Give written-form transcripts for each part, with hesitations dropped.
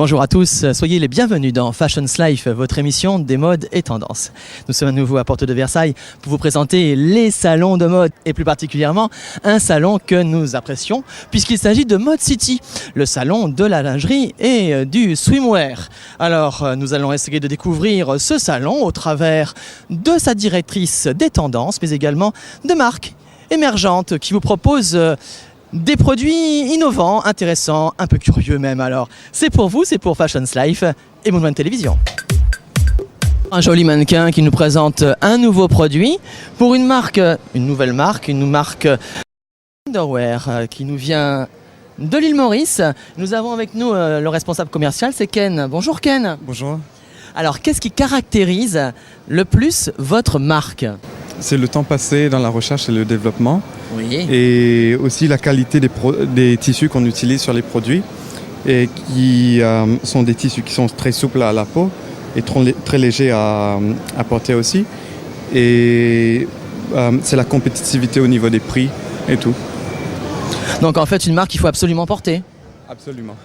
Bonjour à tous, soyez les bienvenus dans Fashion Life, votre émission des modes et tendances. Nous sommes à nouveau à Porte de Versailles pour vous présenter les salons de mode et plus particulièrement un salon que nous apprécions puisqu'il s'agit de Mode City, le salon de la lingerie et du swimwear. Alors nous allons essayer de découvrir ce salon au travers de sa directrice des tendances mais également de marques émergentes qui vous proposent des produits innovants, intéressants, un peu curieux même. Alors, c'est pour vous, c'est pour Fashion Life et Moon One Télévision. Un joli mannequin qui nous présente un nouveau produit pour une marque, une nouvelle marque, une marque underwear qui nous vient de l'île Maurice. Nous avons avec nous le responsable commercial, c'est Ken. Bonjour Ken. Bonjour. Alors, qu'est-ce qui caractérise le plus votre marque ? C'est le temps passé dans la recherche et le développement. Oui. Et aussi la qualité des tissus qu'on utilise sur les produits et qui sont des tissus qui sont très souples à la peau et très légers à porter aussi. Et c'est la compétitivité au niveau des prix et tout. Donc en fait une marque qu'il faut absolument porter. Absolument.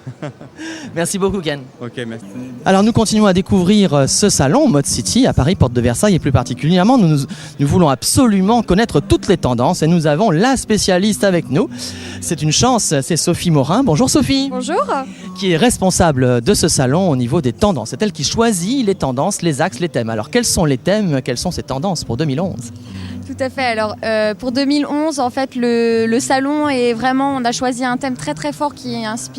Merci beaucoup Ken. Ok, merci. Alors nous continuons à découvrir ce salon Mode City à Paris, Porte de Versailles et plus particulièrement nous voulons absolument connaître toutes les tendances et nous avons la spécialiste avec nous. C'est une chance, c'est Sophie Morin. Bonjour Sophie. Bonjour. Qui est responsable de ce salon au niveau des tendances. C'est elle qui choisit les tendances, les axes, les thèmes. Alors quels sont les thèmes, quelles sont ces tendances pour 2011 ? Tout à fait. Alors pour 2011, en fait, le salon est vraiment, on a choisi un thème très très fort qui inspire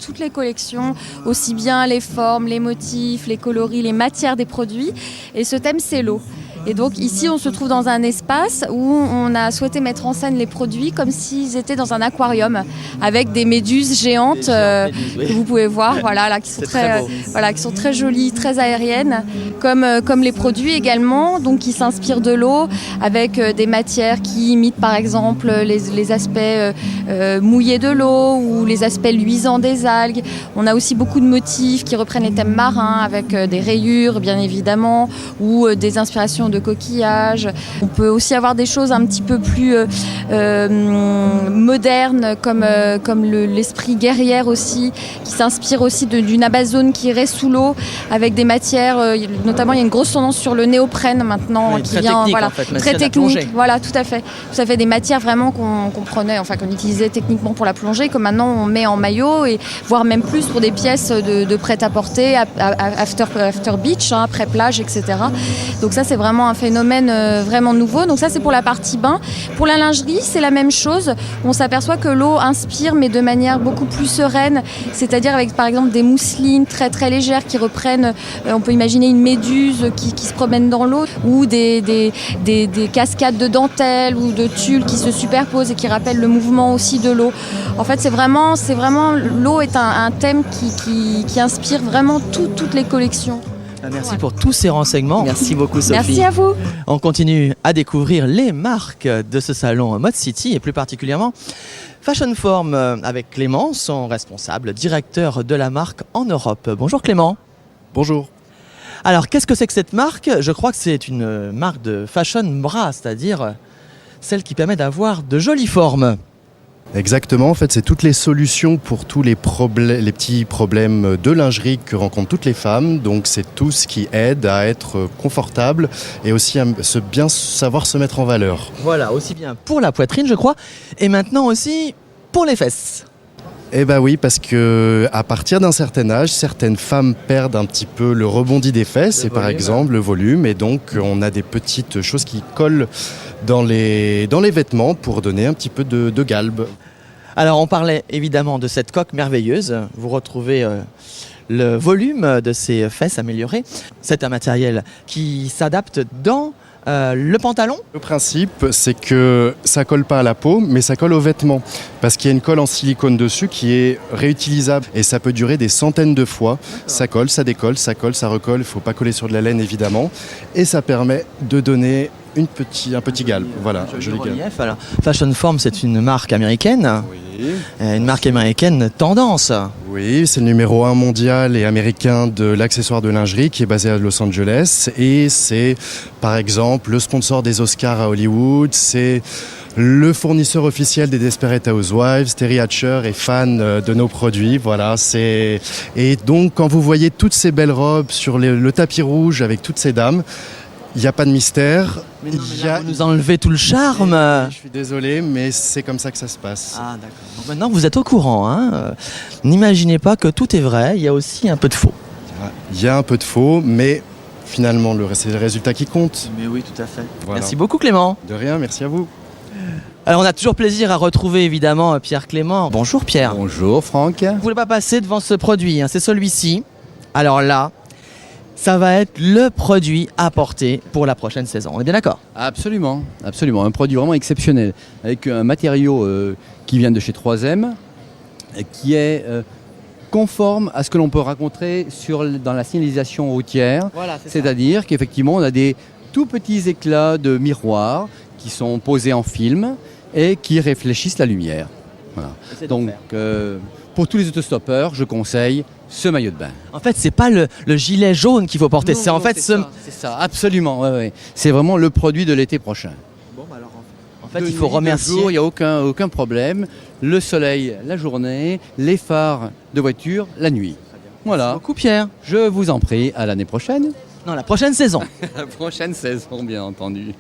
toutes les collections, aussi bien les formes, les motifs, les coloris, les matières des produits. Et ce thème, c'est l'eau. Et donc ici, on se trouve dans un espace où on a souhaité mettre en scène les produits comme s'ils étaient dans un aquarium avec des méduses géantes que vous pouvez voir, voilà, là, qui sont très jolies, très aériennes, comme les produits également, donc qui s'inspirent de l'eau avec des matières qui imitent par exemple les aspects mouillés de l'eau ou les aspects luisants des algues. On a aussi beaucoup de motifs qui reprennent les thèmes marins avec des rayures bien évidemment ou des inspirations de coquillages. On peut aussi avoir des choses un petit peu plus modernes comme l'esprit guerrière aussi, qui s'inspire aussi d'une Amazone qui irait sous l'eau avec des matières, notamment il y a une grosse tendance sur le néoprène maintenant, oui, qui très vient technique, voilà, en fait, très technique, voilà, tout à fait des matières vraiment qu'on prenait, enfin qu'on utilisait techniquement pour la plongée, que maintenant on met en maillot et voire même plus pour des pièces de prêt-à-porter, after beach, après plage, etc. Donc ça c'est vraiment un phénomène vraiment nouveau. Donc ça c'est pour la partie bain. Pour la lingerie c'est la même chose. On s'aperçoit que l'eau inspire mais de manière beaucoup plus sereine, c'est-à-dire avec par exemple des mousselines très très légères qui reprennent, on peut imaginer une méduse qui se promène dans l'eau ou des cascades de dentelle ou de tulle qui se superposent et qui rappellent le mouvement aussi de l'eau. En fait c'est vraiment l'eau est un thème qui inspire vraiment toutes les collections. Merci pour tous ces renseignements. Merci beaucoup Sophie. Merci à vous. On continue à découvrir les marques de ce salon Mode City et plus particulièrement Fashion Form avec Clément, son responsable, directeur de la marque en Europe. Bonjour Clément. Bonjour. Alors qu'est-ce que c'est que cette marque ? Je crois que c'est une marque de fashion bra, c'est-à-dire celle qui permet d'avoir de jolies formes. Exactement, en fait c'est toutes les solutions pour tous les petits problèmes de lingerie que rencontrent toutes les femmes. Donc c'est tout ce qui aide à être confortable et aussi à bien savoir se mettre en valeur. Voilà, aussi bien pour la poitrine je crois, et maintenant aussi pour les fesses. Eh bien oui, parce que à partir d'un certain âge, certaines femmes perdent un petit peu le rebondi des fesses, par exemple le volume, et donc on a des petites choses qui collent dans les vêtements pour donner un petit peu de galbe. Alors on parlait évidemment de cette coque merveilleuse, vous retrouvez le volume de ces fesses améliorées. C'est un matériel qui s'adapte dans le pantalon. Le principe, c'est que ça colle pas à la peau, mais ça colle aux vêtements. Parce qu'il y a une colle en silicone dessus qui est réutilisable. Et ça peut durer des centaines de fois. Ça colle, ça décolle, ça colle, ça recolle. Il ne faut pas coller sur de la laine, évidemment. Et ça permet de donner un petit galbe. Voilà, joli galbe. relief. Alors, Fashion Form, c'est une marque américaine. Oui. Une marque américaine tendance. Oui, c'est le numéro 1 mondial et américain de l'accessoire de lingerie qui est basé à Los Angeles. Et c'est, par exemple, le sponsor des Oscars à Hollywood. C'est le fournisseur officiel des Desperate Housewives. Terry Hatcher est fan de nos produits. Voilà, et donc, quand vous voyez toutes ces belles robes sur le tapis rouge avec toutes ces dames, il n'y a pas de mystère. Mais non, mais là, vous nous enlevez tout le charme. Je suis désolé, mais c'est comme ça que ça se passe. Ah, d'accord. Donc maintenant, vous êtes au courant. Hein. N'imaginez pas que tout est vrai. Il y a aussi un peu de faux. Il y a un peu de faux, mais finalement, c'est le résultat qui compte. Mais oui, tout à fait. Voilà. Merci beaucoup, Clément. De rien, merci à vous. Alors, on a toujours plaisir à retrouver, évidemment, Pierre Clément. Bonjour, Pierre. Bonjour Franck. Vous ne voulez pas passer devant ce produit. Hein. C'est celui-ci. Alors là, ça va être le produit à porter pour la prochaine saison. On est bien d'accord? Absolument, absolument. Un produit vraiment exceptionnel avec un matériau qui vient de chez 3M, qui est conforme à ce que l'on peut rencontrer dans la signalisation routière. Voilà, C'est-à-dire qu'effectivement, on a des tout petits éclats de miroirs qui sont posés en film et qui réfléchissent la lumière. Voilà. Donc, pour tous les autostoppeurs, je conseille ce maillot de bain. En fait, c'est pas le gilet jaune qu'il faut porter. Non, c'est en fait c'est ça, absolument. Ouais. C'est vraiment le produit de l'été prochain. Bon, bah alors, en fait, il faut remercier. Il n'y a aucun problème. Le soleil, la journée, les phares de voiture, la nuit. Voilà. Merci beaucoup, Pierre. Je vous en prie, à l'année prochaine. Non, la prochaine saison. La prochaine saison, bien entendu.